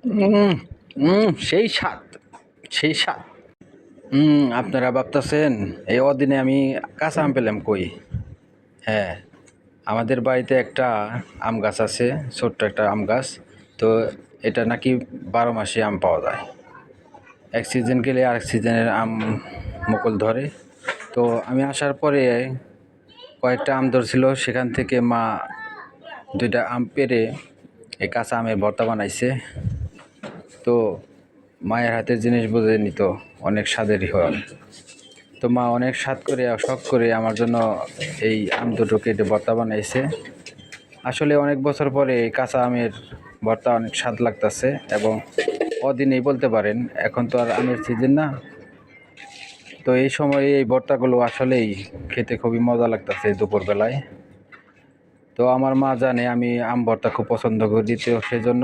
উম, সেই স্বাদ, সেই স্বাদ। আপনারা ভাবতেছেন এই অদিনে আমি কাঁচা আম পেলাম কই? হ্যাঁ, আমাদের বাড়িতে একটা আম গাছ আছে, ছোট্ট একটা আম গাছ। তো এটা নাকি 12 মাসে আম পাওয়া যায়। এক সিজন গেলে আরেক সিজনের আম মুকুল ধরে। তো আমি আসার পরে কয়েকটা আম ধরছিল, সেখান থেকে মা 2টা আম পেড়ে এই কাঁচা আমের ভর্তা বানাইছে। তো মায়ের হাতের জিনিস বোঝেনি তো, অনেক স্বাদেরই হয়। তো মা অনেক স্বাদ করে শখ করে আমার জন্য এই আম দুটো কেটে ভর্তা বানাইছে। আসলে অনেক বছর পরে এই কাঁচা আমের ভর্তা অনেক স্বাদ লাগতেছে, এবং অদিনেই বলতে পারেন, এখন তো আর আমের সিজন না। তো এই সময়ে এই ভর্তাগুলো আসলেই খেতে খুবই মজা লাগতেছে দুপুরবেলায়। তো আমার মা জানে আমি আম ভর্তা খুব পছন্দ করি, তো সেজন্য